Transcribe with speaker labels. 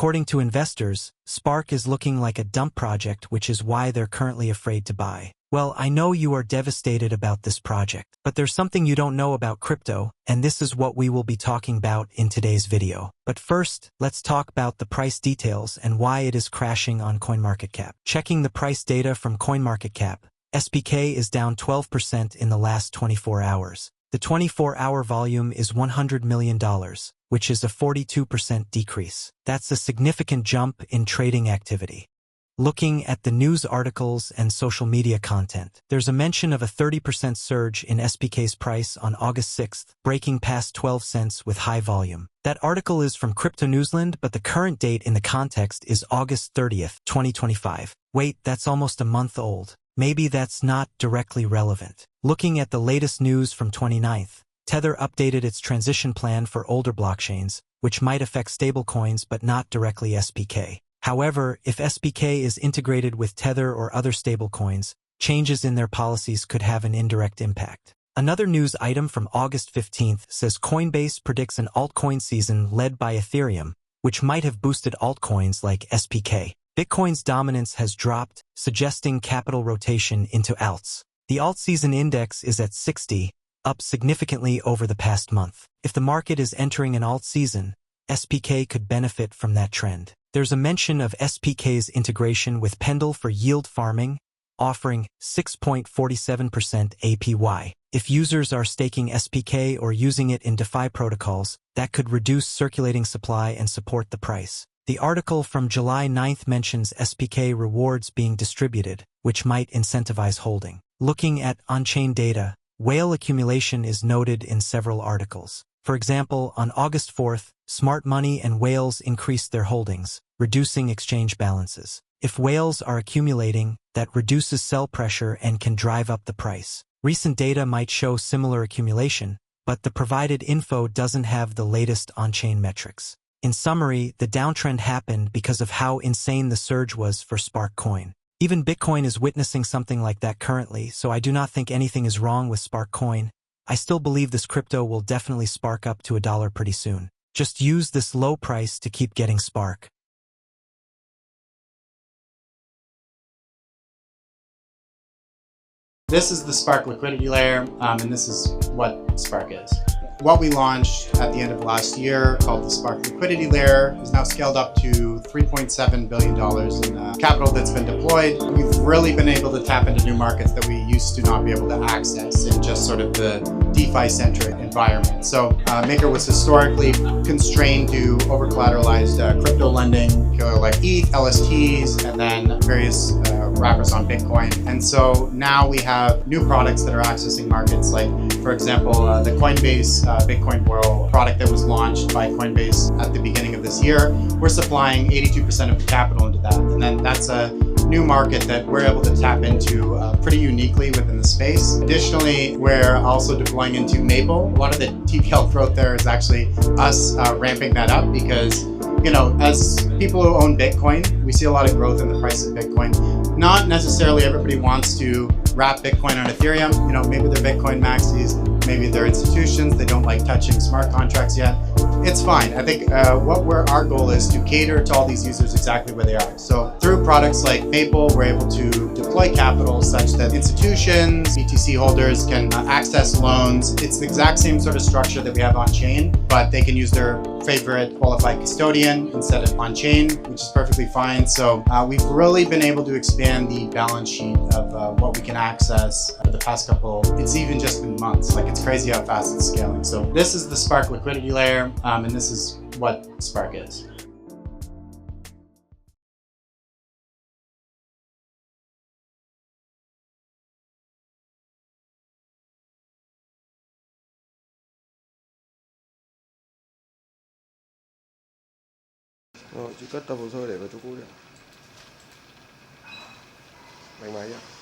Speaker 1: According to investors, Spark is looking like a dump project, which is why they're currently afraid to buy. Well, I know you are devastated about this project, but there's something you don't know about crypto, and this is what we will be talking about in today's video. But first, let's talk about the price details and why it is crashing on CoinMarketCap. Checking the price data from CoinMarketCap, SPK is down 12% in the last 24 hours. The 24-hour volume is $100 million, which is a 42% decrease. That's a significant jump in trading activity. Looking at the news articles and social media content, there's a mention of a 30% surge in SPK's price on August 6th, breaking past 12 cents with high volume. That article is from Crypto Newsland, but the current date in the context is August 30th, 2025. Wait, that's almost a month old. Maybe that's not directly relevant. Looking at the latest news from 29th, Tether updated its transition plan for older blockchains, which might affect stablecoins but not directly SPK. However, if SPK is integrated with Tether or other stablecoins, changes in their policies could have an indirect impact. Another news item from August 15th says Coinbase predicts an altcoin season led by Ethereum, which might have boosted altcoins like SPK. Bitcoin's dominance has dropped, suggesting capital rotation into alts. The alt season index is at 60, up significantly over the past month. If the market is entering an alt season, SPK could benefit from that trend. There's a mention of SPK's integration with Pendle for yield farming, offering 6.47% APY. If users are staking SPK or using it in DeFi protocols, that could reduce circulating supply and support the price. The article from July 9th mentions SPK rewards being distributed, which might incentivize holding. Looking at on-chain data, whale accumulation is noted in several articles. For example, on August 4th, Smart Money and whales increased their holdings, reducing exchange balances. If whales are accumulating, that reduces sell pressure and can drive up the price. Recent data might show similar accumulation, but the provided info doesn't have the latest on-chain metrics. In summary, the downtrend happened because of how insane the surge was for Spark Coin. Even Bitcoin is witnessing something like that currently, so I do not think anything is wrong with Spark Coin. I still believe this crypto will definitely spark up to $1 pretty soon. Just use this low price to keep getting Spark.
Speaker 2: This is the Spark liquidity layer, and this is what Spark is. What we launched at the end of last year, called the Spark liquidity layer, is now scaled up to $3.7 billion in capital that's been deployed. We've really been able to tap into new markets that we used to not be able to access in just sort of the DeFi-centric environment. So Maker was historically constrained to over-collateralized crypto lending, like ETH, LSTs, and then various wrappers on Bitcoin. And so now we have new products that are accessing markets like, for example, the Coinbase Bitcoin Whirl product that was launched by Coinbase at the beginning of this year. We're supplying 82% of the capital into that. And then that's a new market that we're able to tap into pretty uniquely within the space. Additionally, we're also deploying into Maple. A lot of the TPL growth there is actually us ramping that up because, you know, as people who own Bitcoin, we see a lot of growth in the price of Bitcoin. Not necessarily everybody wants to wrap Bitcoin on Ethereum. You know, maybe they're Bitcoin maxis, maybe they're institutions, they don't like touching smart contracts yet. It's fine. I think our goal is to cater to all these users exactly where they are. So through products like Maple, we're able to deploy capital such that institutions, BTC holders can access loans. It's the exact same sort of structure that we have on chain, but they can use their favorite qualified custodian instead of on chain, which is perfectly fine. So we've really been able to expand the balance sheet of what we can access for the past couple, it's even just been months. Like, it's crazy how fast it's scaling. So this is the Spark liquidity layer, and this is what Spark is.
Speaker 3: Rồi, chị cất tập hồ sơ để vào chỗ cũ đi. Bánh máy nhá.